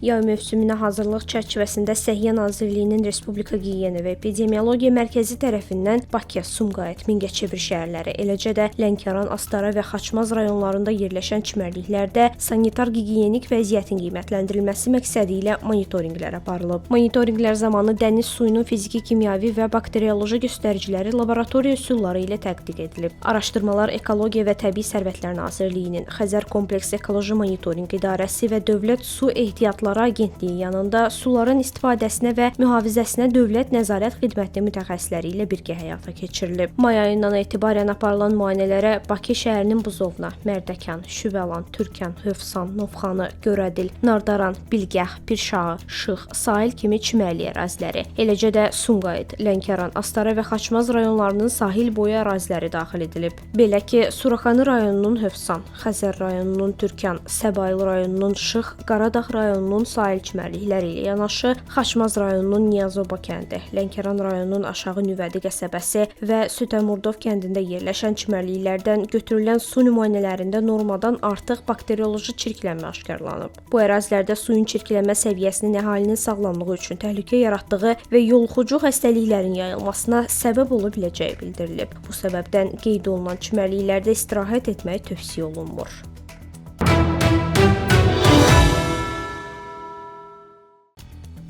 Yay mövsümünə hazırlıq çərçivəsində Səhiyyə Nazirliyinin Respublika Gigiyena və Epidemiologiya Mərkəzi tərəfindən Bakı, Sumqayıt, Mingəçevir şəhərləri, eləcə də Lənkəran, Astara və Xaçmaz rayonlarında yerləşən çimərliklərdə sanitar-gigiyenik vəziyyətin qiymətləndirilməsi məqsədi ilə monitorinqlər aparılıb. Monitorinqlər zamanı dəniz suyunun fiziki, kimyəvi və bakterioloji göstəriciləri laboratoriya üsulları ilə tədqiq edilib. Araşdırmalar Ekologiya və Təbii Sərvətlər Nazirliyinin, Xəzər Kompleks Ekoloji Monitorinq İdarəsi və Dövlət Su Ehtiyatları Agentliyi yanında suların istifadəsinə və mühafizəsinə Dövlət Nəzarət Xidmətinin mütəxəssisləri ilə birgə həyata keçirilib. May ayından etibarən aparılan müayinələrə Bakı şəhərinin Buzovna, Mərdəkan, Şüvəlan, Türkan, Hövsan, Novxanı, Görədil, Nardaran, Bilgəh, Pirşağı, Şıx, Sahil kimi çimərlik əraziləri, eləcə də Sumqayıt, Lənkəran, Astara və Xaçmaz rayonlarının sahil boyu əraziləri daxil edilib. Belə ki, Suraxanı rayonunun Hövsan, Xəzər rayonunun Türkan, Səbail rayonunun Şıx, Qaradağ rayonunun sahil çimərlikləri ilə yanaşı Xaçmaz rayonunun Niyazoba kəndi, Lənkəran rayonunun Aşağı Nüvədi qəsəbəsi və Sütəmurdov kəndində yerləşən çimərliklərdən götürülən su nümunələrində normadan artıq bakterioloji çirklənmə aşkarlanıb. Bu ərazilərdə suyun çirklənmə səviyyəsinin əhalinin sağlamlığı üçün təhlükə yaratdığı və yoluxucu xəstəliklərin yayılmasına səbəb ola biləcəyi bildirilib. Bu səbəbdən qeyd olunan çimərliklərdə istirahət etmək tövsiyə olunmur.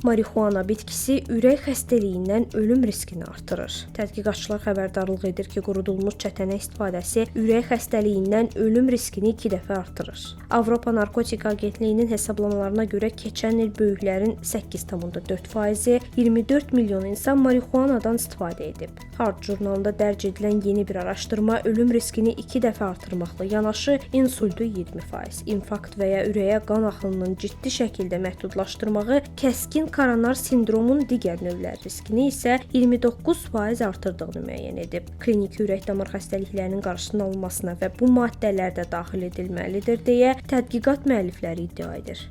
Marixuana bitkisi ürək xəstəliyindən ölüm riskini artırır. Tədqiqatçılar xəbərdarlıq edir ki, qurudulmuş çətənə istifadəsi ürək xəstəliyindən ölüm riskini 2 dəfə artırır. Avropa Narkotik Agentliyinin hesablamalarına görə keçən il böyüklərin 8,4%, 24 milyon insan marixuanadan istifadə edib. Heart jurnalında dərc edilən yeni bir araşdırma ölüm riskini 2 dəfə artırmaqla yanaşı insultu 20%, infarkt və ya ürəyə qan axınının ciddi şəkildə məhdudlaşdırmağı, kəskin koronar sindromun digər növləri riskini isə 29% artırdığını müəyyən edib. Klinik ürək-damar xəstəliklərinin qarşısının alınmasına və bu maddələr də daxil edilməlidir deyə tədqiqat müəllifləri iddia edir.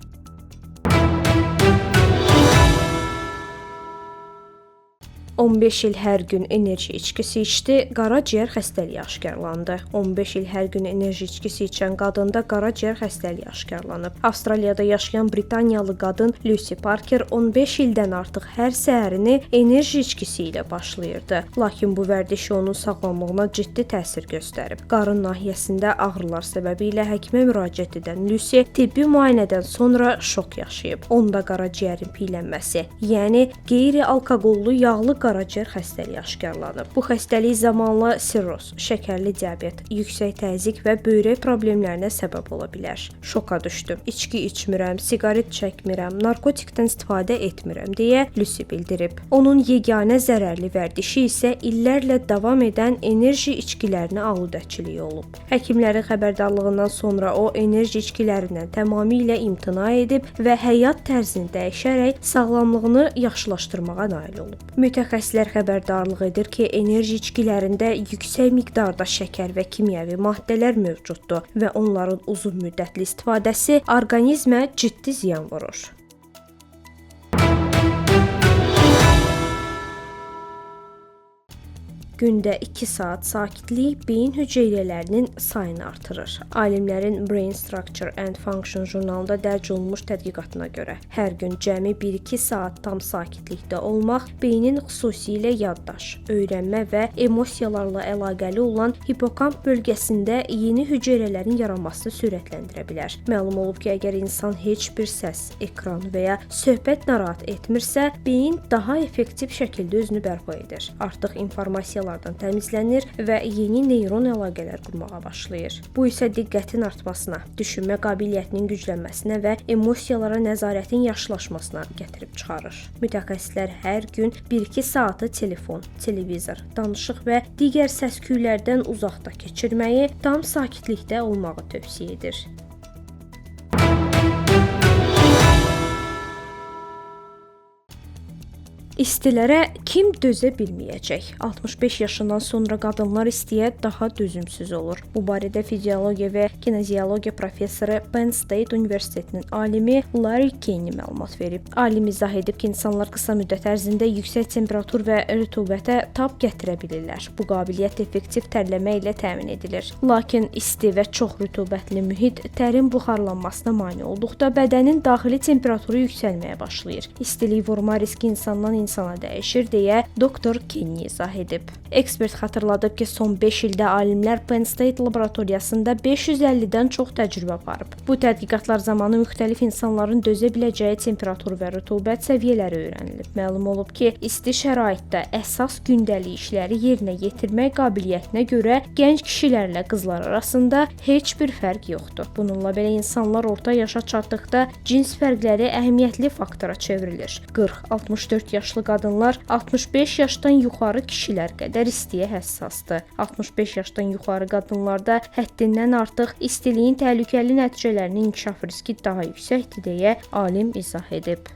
"15 il hər gün enerji içkisi içdi, qaraciyər xəstəliyi aşkarlandı." 15 il hər gün enerji içkisi içən qadında qaraciyər xəstəliyi aşkarlanıb. Avstraliyada yaşayan Britaniyalı qadın Lucy Parker 15 ildən artıq hər səhərini enerji içkisi ilə başlayırdı. Lakin bu vərdişi onun sağlamlığına ciddi təsir göstərib. Qarın nahiyəsində ağrılar səbəbilə həkimə müraciət edən Lucy tibbi müayinədən sonra şok yaşayıb. Onda qaraciyərin piylənməsi, yəni qeyri-alkoqollu yağlı qaraciyər xəstəliyi aşkarlanıb. Bu xəstəlik zamanla sirroz, şəkərli diabet, yüksək təzyiq və böyrək problemlərinə səbəb ola bilər. Şoka düşdüm. İçki içmirəm, siqaret çəkmirəm, narkotikdən istifadə etmirəm deyə Lucy bildirib. Onun yeganə zərərli vərdişi isə illərlə davam edən enerji içkilərinə aludəçiliyi olub. Həkimlərin xəbərdarlığından sonra o enerji içkilərindən tamamilə imtina edib və həyat tərzini dəyişərək sağlamlığını yaxşılaşdırmağa nail olub. Mütəxəssislər xəbərdarlıq edir ki, enerji içkilərində yüksək miqdarda şəkər və kimyəvi maddələr mövcuddur və onların uzun müddətli istifadəsi orqanizmə ciddi ziyan vurur. Gündə 2 saat sakitlik beyin hüceyrələrinin sayını artırır. Alimlərin Brain Structure and Function jurnalında dərc olunmuş tədqiqatına görə hər gün cəmi 1-2 saat tam sakitlikdə olmaq beynin xüsusilə yaddaş, öyrənmə və emosiyalarla əlaqəli olan hipokamp bölgəsində yeni hüceyrələrin yaranmasını sürətləndirə bilər. Məlum olub ki, əgər insan heç bir səs, ekran və ya söhbət narahat etmirsə, beyin daha effektiv şəkildə özünü bərpa edir. Artıq informasiyalardan təmizlənir və yeni neyron əlaqələr qurmağa başlayır. Bu isə diqqətin artmasına, düşünmə qabiliyyətinin güclənməsinə və emosiyalara nəzarətin yaxşılaşmasına gətirib çıxarır. Mütəxəssislər hər gün 1-2 saatı telefon, televizor, danışıq və digər səs-küylərdən uzaqda keçirməyi, tam sakitlikdə olmağı tövsiyə edir. İstilərə kim dözə bilməyəcək? 65 yaşından sonra qadınlar istiyə daha dözümsüz olur. Bu barədə fiziologiya və kineziologiya professoru Penn State Universitetinin alimi Larry Kenny məlumat verib. Alim izah edib ki, insanlar qısa müddət ərzində yüksək temperatur və rütubətə tab gətirə bilirlər. Bu qabiliyyət effektiv tərləmə ilə təmin edilir. Lakin isti və çox rütubətli mühit tərin buxarlanmasına mane olduqda bədənin daxili temperaturu yüksəlməyə başlayır. İstilik vurma riski insandan insana dəyişir deyə doktor Kenny izah edib. Ekspert xatırladıb ki, son 5 ildə alimlər Penn State laboratoriyasında 550-dən çox təcrübə aparıb. Bu tədqiqatlar zamanı müxtəlif insanların dözə biləcəyi temperatur və rütubət səviyyələri öyrənilib. Məlum olub ki, isti şəraitdə əsas gündəlik işləri yerinə yetirmək qabiliyyətinə görə gənc kişilərlə qızlar arasında heç bir fərq yoxdur. Bununla belə insanlar orta yaşa çatdıqda cins fərqləri əhəmiyyətli faktora çevrilir. 40-64 yaşlı qadınlar 65 yaşdan yuxarı kişilər qədər istiyə həssasdır. 65 yaşdan yuxarı qadınlarda həddindən artıq istiliyin təhlükəli nəticələrinin inkişaf riski daha yüksəkdir deyə alim izah edib.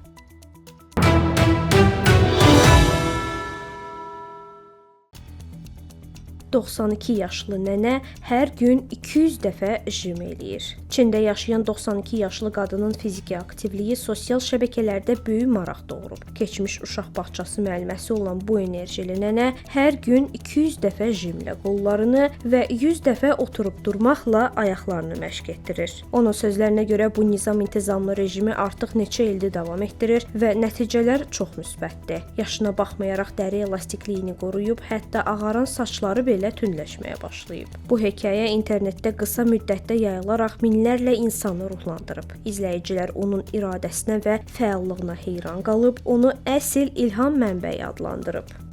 92 yaşlı nənə hər gün 200 dəfə jim eləyir. Çində yaşayan 92 yaşlı qadının fiziki aktivliyi sosial şəbəkələrdə böyük maraq doğurub. Keçmiş uşaq bağçası müəlliməsi olan bu enerjili nənə hər gün 200 dəfə jimlə qollarını və 100 dəfə oturub durmaqla ayaqlarını məşq etdirir. Onun sözlərinə görə bu nizam-intizamlı rejimi artıq neçə ildir davam etdirir və nəticələr çox müsbətdir. Yaşına baxmayaraq dəri elastikliyini qoruyub, hətta ağaran saçları belə tündləşməyə başlayıb. Bu hekayə internetdə qısa müddətdə yayılaraq minlərlə insanı ruhlandırıb. İzləyicilər onun iradəsinə və fəallığına heyran qalıb, onu əsl ilham mənbəyi adlandırıb.